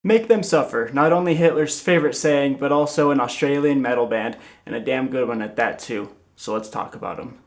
Make Them Suffer, not only Hitler's favorite saying, but also an Australian metal band, and a damn good one at that too. So let's talk about them.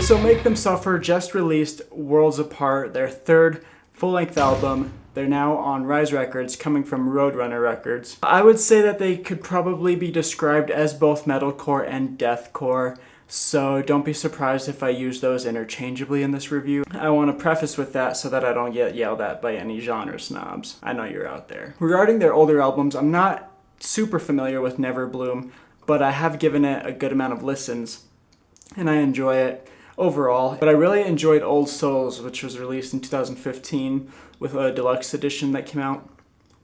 So Make Them Suffer just released Worlds Apart, their third full-length album. They're now on Rise Records, coming from Roadrunner Records. I would say that they could probably be described as both metalcore and deathcore, so don't be surprised if I use those interchangeably in this review. I want to preface with that so that I don't get yelled at by any genre snobs. I know you're out there. Regarding their older albums, I'm not super familiar with Never Bloom, but I have given it a good amount of listens, and I enjoy it overall. But I really enjoyed Old Souls, which was released in 2015 with a deluxe edition that came out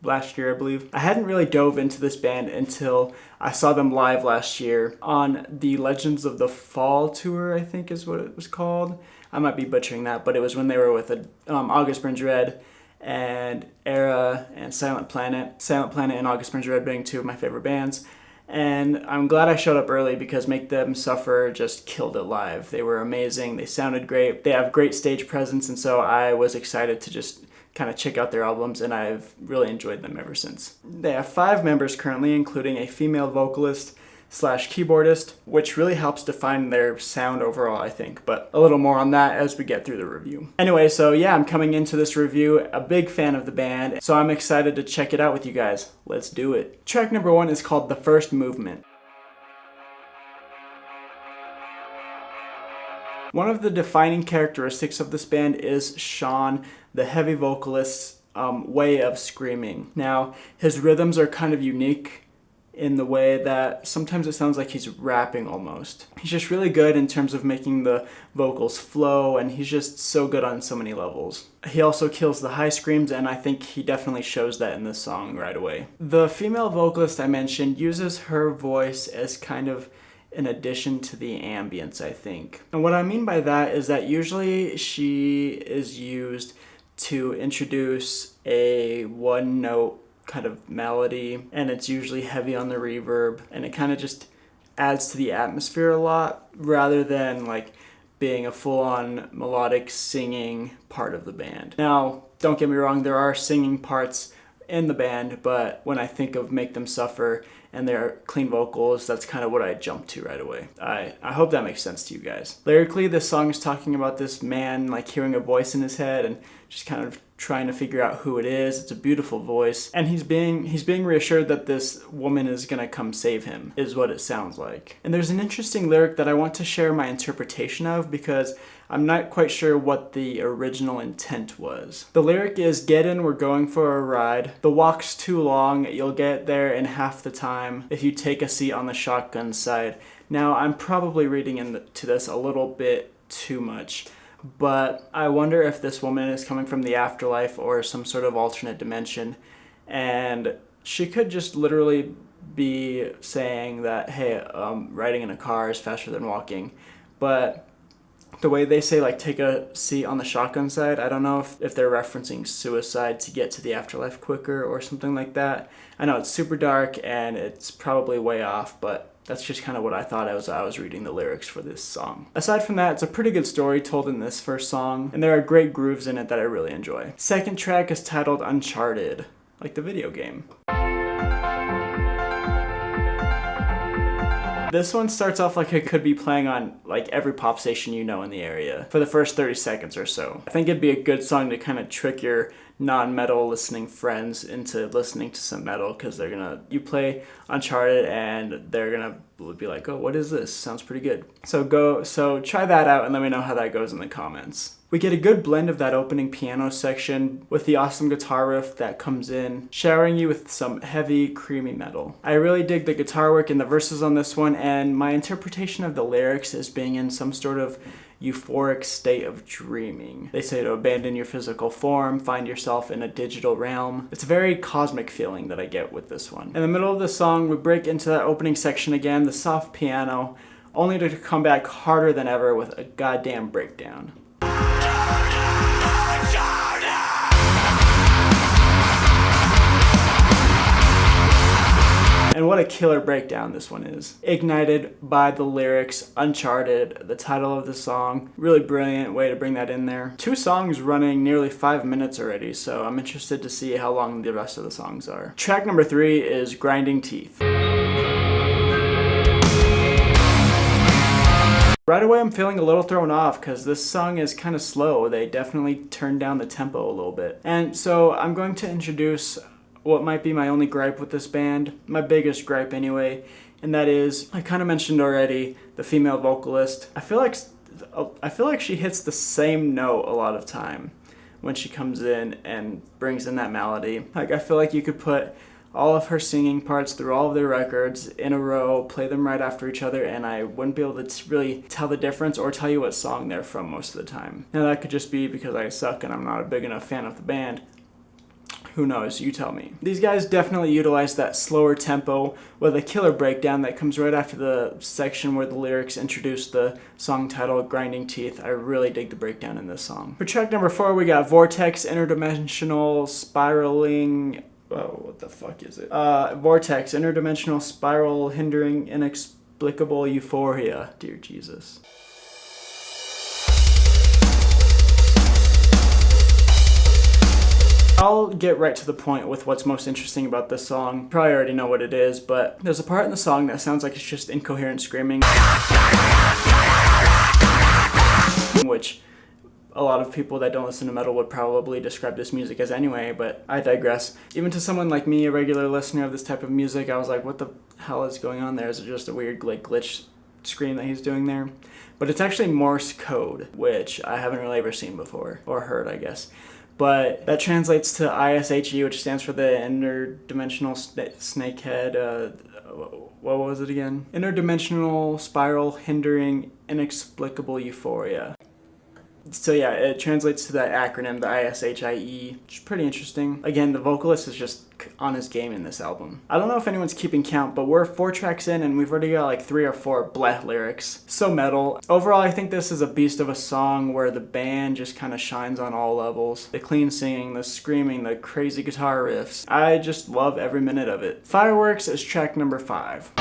last year, I believe. I hadn't really dove into this band until I saw them live last year on the Legends of the Fall tour, I think is what it was called. I might be butchering that, but it was when they were with August Burns Red and Era and Silent Planet. Silent Planet and August Burns Red being two of my favorite bands. And I'm glad I showed up early because Make Them Suffer just killed it live. They were amazing. They sounded great. They have great stage presence, and so I was excited to just kind of check out their albums, and I've really enjoyed them ever since. They have 5 members currently, including a female vocalist slash keyboardist, which really helps define their sound overall, I think, but a little more on that as we get through the review. Anyway, so yeah, I'm coming into this review a big fan of the band, so I'm excited to check it out with you guys. Let's do it. Track number 1 is called The First Movement. One of the defining characteristics of this band is Sean, the heavy vocalist's way of screaming. Now, his rhythms are kind of unique in the way that sometimes it sounds like he's rapping almost. He's just really good in terms of making the vocals flow, and he's just so good on so many levels. He also kills the high screams, and I think he definitely shows that in this song right away. The female vocalist I mentioned uses her voice as kind of in addition to the ambience, I think. And what I mean by that is that usually she is used to introduce a one-note kind of melody, and it's usually heavy on the reverb, and it kind of just adds to the atmosphere a lot rather than like being a full-on melodic singing part of the band. Now, don't get me wrong, there are singing parts in the band, but when I think of Make Them Suffer and their clean vocals, that's kind of what I jump to right away. I hope that makes sense to you guys. Lyrically, this song is talking about this man like hearing a voice in his head and just kind of trying to figure out who it is. It's a beautiful voice, and he's being reassured that this woman is gonna come save him, is what it sounds like. And there's an interesting lyric that I want to share my interpretation of because I'm not quite sure what the original intent was. The lyric is, "Get in, we're going for a ride. The walk's too long, you'll get there in half the time if you take a seat on the shotgun side." Now, I'm probably reading into this a little bit too much, but I wonder if this woman is coming from the afterlife or some sort of alternate dimension, and she could just literally be saying that, hey, riding in a car is faster than walking, but the way they say, like, take a seat on the shotgun side, I don't know if they're referencing suicide to get to the afterlife quicker or something like that. I know it's super dark and it's probably way off, but that's just kind of what I thought as I was reading the lyrics for this song. Aside from that, it's a pretty good story told in this first song, and there are great grooves in it that I really enjoy. Second track is titled Uncharted, like the video game. This one starts off like it could be playing on like every pop station you know in the area for the first 30 seconds or so. I think it'd be a good song to kind of trick your non-metal listening friends into listening to some metal, because you play Uncharted and they're gonna be like, oh, what is this? Sounds pretty good. So try that out and let me know how that goes in the comments. We get a good blend of that opening piano section with the awesome guitar riff that comes in, showering you with some heavy, creamy metal. I really dig the guitar work in the verses on this one, and my interpretation of the lyrics is being in some sort of euphoric state of dreaming. They say to abandon your physical form, find yourself in a digital realm. It's a very cosmic feeling that I get with this one. In the middle of the song, we break into that opening section again, the soft piano, only to come back harder than ever with a goddamn breakdown. And And what a killer breakdown this one is. Ignited by the lyrics, Uncharted, the title of the song. Really brilliant way to bring that in there. 2 songs running nearly 5 minutes already, so I'm interested to see how long the rest of the songs are. Track number 3 is Grinding Teeth. Right away I'm feeling a little thrown off because this song is kind of slow. They definitely turned down the tempo a little bit. And so I'm going to introduce what might be my only gripe with this band, my biggest gripe anyway, and that is, I kind of mentioned already, the female vocalist. I feel like she hits the same note a lot of time when she comes in and brings in that melody. Like, I feel like you could put all of her singing parts through all of their records in a row, play them right after each other, and I wouldn't be able to really tell the difference or tell you what song they're from most of the time. Now that could just be because I suck and I'm not a big enough fan of the band. Who knows? You tell me. These guys definitely utilize that slower tempo with a killer breakdown that comes right after the section where the lyrics introduce the song title, Grinding Teeth. I really dig the breakdown in this song. For track number 4, we got Vortex, Interdimensional Spiraling... Oh, what the fuck is it? Vortex, Interdimensional Spiral Hindering Inexplicable Euphoria. Dear Jesus. I'll get right to the point with what's most interesting about this song. You probably already know what it is, but there's a part in the song that sounds like it's just incoherent screaming, which a lot of people that don't listen to metal would probably describe this music as anyway, but I digress. Even to someone like me, a regular listener of this type of music, I was like, what the hell is going on there? Is it just a weird like glitch scream that he's doing there? But it's actually Morse code, which I haven't really ever seen before, or heard, I guess. But that translates to ISHE, which stands for the Interdimensional Snakehead, what was it again? Interdimensional Spiral Hindering Inexplicable Euphoria. So yeah, it translates to that acronym, the ISHIE, which is pretty interesting. Again, the vocalist is just on his game in this album. I don't know if anyone's keeping count, but we're 4 tracks in and we've already got like 3 or 4 bleh lyrics. So metal. Overall, I think this is a beast of a song where the band just kind of shines on all levels. The clean singing, the screaming, the crazy guitar riffs. I just love every minute of it. Fireworks is track number 5.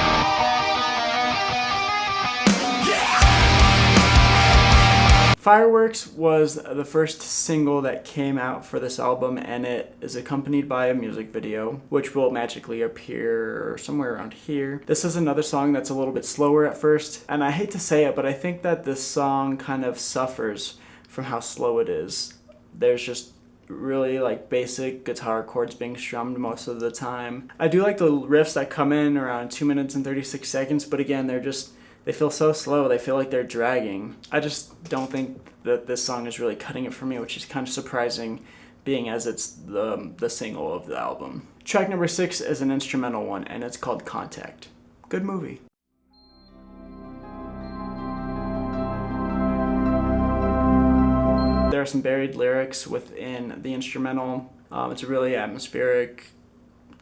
Fireworks was the first single that came out for this album, and it is accompanied by a music video, which will magically appear somewhere around here. This is another song that's a little bit slower at first, and I hate to say it, but I think that this song kind of suffers from how slow it is. There's just really like basic guitar chords being strummed most of the time. I do like the riffs that come in around 2 minutes and 36 seconds, but again, they feel so slow, they feel like they're dragging. I just don't think that this song is really cutting it for me, which is kind of surprising, being as it's the single of the album. Track number 6 is an instrumental one, and it's called Contact. Good movie. There are some buried lyrics within the instrumental. It's a really atmospheric,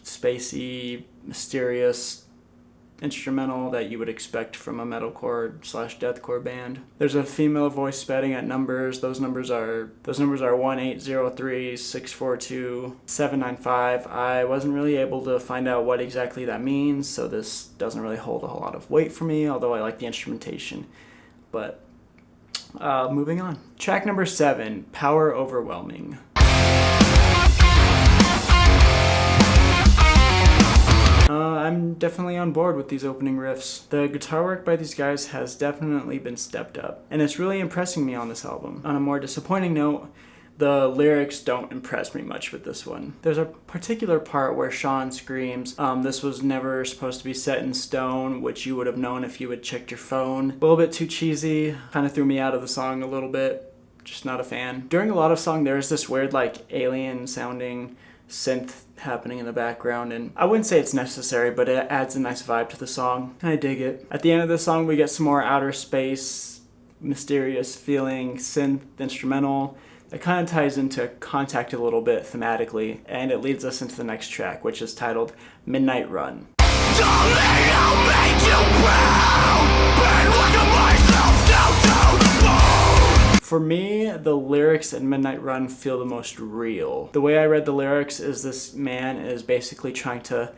spacey, mysterious instrumental that you would expect from a metalcore / deathcore band. There's a female voice spouting at numbers. Those numbers are 1803 642 795. I wasn't really able to find out what exactly that means, so this doesn't really hold a whole lot of weight for me, although I like the instrumentation. But moving on. Track number 7, Power Overwhelming. I'm definitely on board with these opening riffs. The guitar work by these guys has definitely been stepped up, and it's really impressing me on this album. On a more disappointing note, the lyrics don't impress me much with this one. There's a particular part where Sean screams, this was never supposed to be set in stone, which you would have known if you had checked your phone. A little bit too cheesy, kind of threw me out of the song a little bit. Just not a fan. During a lot of song, there's this weird like alien sounding synth happening in the background, and I wouldn't say it's necessary, but it adds a nice vibe to the song. I dig it. At the end of the song, we get some more outer space, mysterious feeling synth instrumental that kind of ties into Contact a little bit thematically, and it leads us into the next track, which is titled Midnight Run. For me, the lyrics in Midnight Run feel the most real. The way I read the lyrics is this man is basically trying to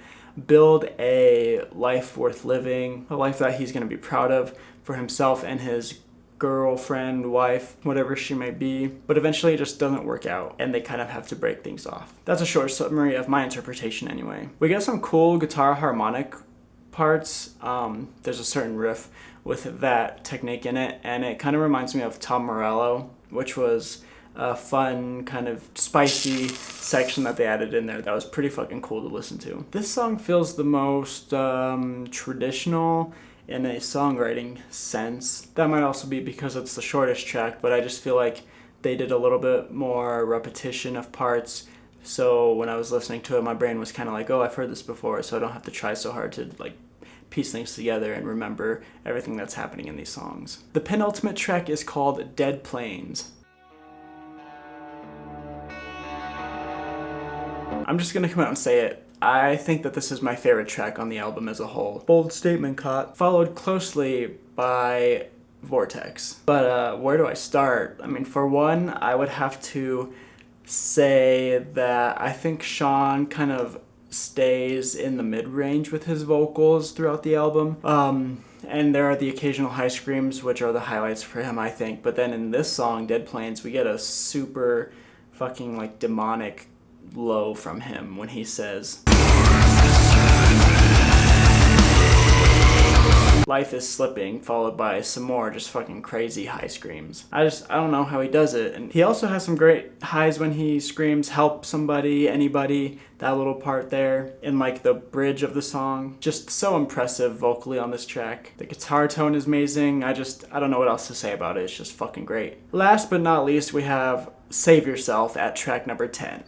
build a life worth living, a life that he's going to be proud of for himself and his girlfriend, wife, whatever she may be, but eventually it just doesn't work out and they kind of have to break things off. That's a short summary of my interpretation anyway. We get some cool guitar harmonic parts. There's a certain riff with that technique in it, and it kind of reminds me of Tom Morello, which was a fun, kind of spicy section that they added in there that was pretty fucking cool to listen to. This song feels the most traditional in a songwriting sense. That might also be because it's the shortest track, but I just feel like they did a little bit more repetition of parts. So when I was listening to it, my brain was kind of like, oh, I've heard this before, so I don't have to try so hard to like piece things together and remember everything that's happening in these songs. The penultimate track is called Dead Plains. I'm just gonna come out and say it. I think that this is my favorite track on the album as a whole. Bold statement, Cot. Followed closely by Vortex. But where do I start? I mean, for one, I would have to say that I think Sean kind of stays in the mid-range with his vocals throughout the album. And there are the occasional high screams, which are the highlights for him, I think. But then in this song, Dead Plains, we get a super fucking like demonic low from him when he says, life is slipping, followed by some more just fucking crazy high screams. I don't know how he does it. And he also has some great highs when he screams help somebody, anybody, that little part there in like the bridge of the song. Just so impressive vocally on this track. The guitar tone is amazing. I don't know what else to say about it. It's just fucking great. Last but not least, we have Save Yourself at track number 10.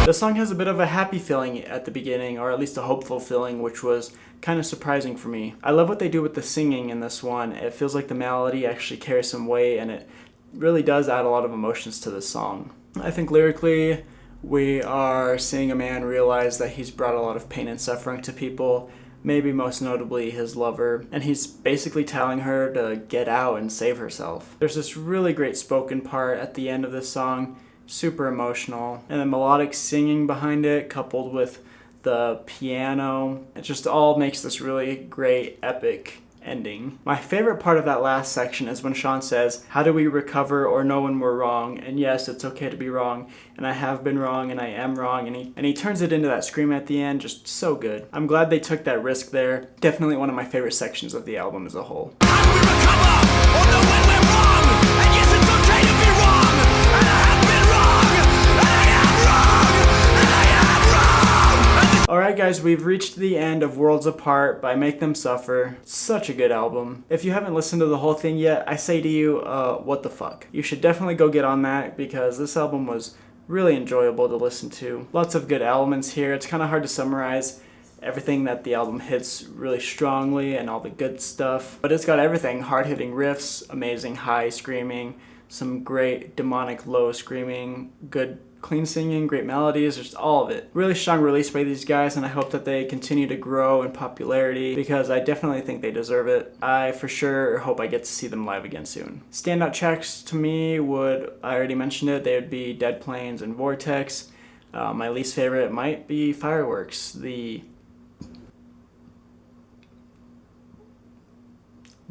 The song has a bit of a happy feeling at the beginning, or at least a hopeful feeling, which was kind of surprising for me. I love what they do with the singing in this one. It feels like the melody actually carries some weight, and it really does add a lot of emotions to this song. I think lyrically, we are seeing a man realize that he's brought a lot of pain and suffering to people, maybe most notably his lover, and he's basically telling her to get out and save herself. There's this really great spoken part at the end of this song, super emotional, and the melodic singing behind it coupled with the piano, it just all makes this really great epic ending. My favorite part of that last section is when Sean says, how do we recover or know when we're wrong? And yes, it's okay to be wrong, and I have been wrong, and I am wrong, and he turns it into that scream at the end, just so good. I'm glad they took that risk there. Definitely one of my favorite sections of the album as a whole. How do we recover or know when we're wrong? And yes, it's okay to be wrong, and I have been wrong, and I am wrong, and I am wrong. Alright guys, we've reached the end of Worlds Apart by Make Them Suffer. Such a good album. If you haven't listened to the whole thing yet, I say to you, what the fuck. You should definitely go get on that because this album was really enjoyable to listen to. Lots of good elements here. It's kind of hard to summarize everything that the album hits really strongly and all the good stuff. But it's got everything. Hard-hitting riffs, amazing high screaming, some great demonic low screaming, good clean singing, great melodies, just all of it. Really strong release by these guys, and I hope that they continue to grow in popularity because I definitely think they deserve it. I for sure hope I get to see them live again soon. Standout tracks to me would, I already mentioned it, they would be Dead Plains and Vortex. My least favorite might be Fireworks, the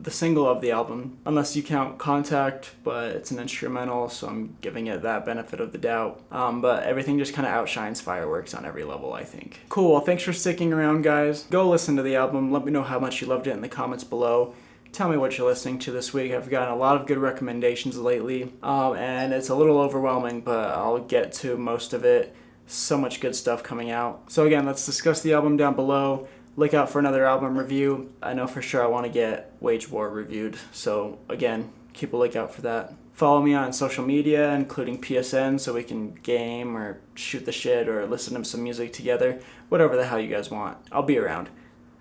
single of the album, unless you count Contact, but it's an instrumental, so I'm giving it that benefit of the doubt. But everything just kind of outshines Fireworks on every level, I think. Cool, well, thanks for sticking around, guys. Go listen to the album. Let me know how much you loved it in the comments below. Tell me what you're listening to this week. I've gotten a lot of good recommendations lately, and it's a little overwhelming, but I'll get to most of it. So much good stuff coming out. So again, let's discuss the album down below. Look out for another album review. I know for sure I want to get Wage War reviewed, so again, keep a lookout for that. Follow me on social media, including PSN, so we can game or shoot the shit or listen to some music together. Whatever the hell you guys want. I'll be around.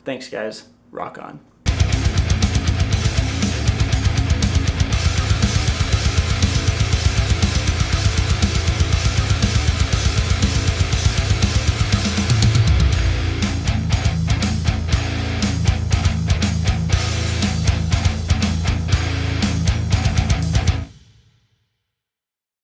Thanks, guys. Rock on.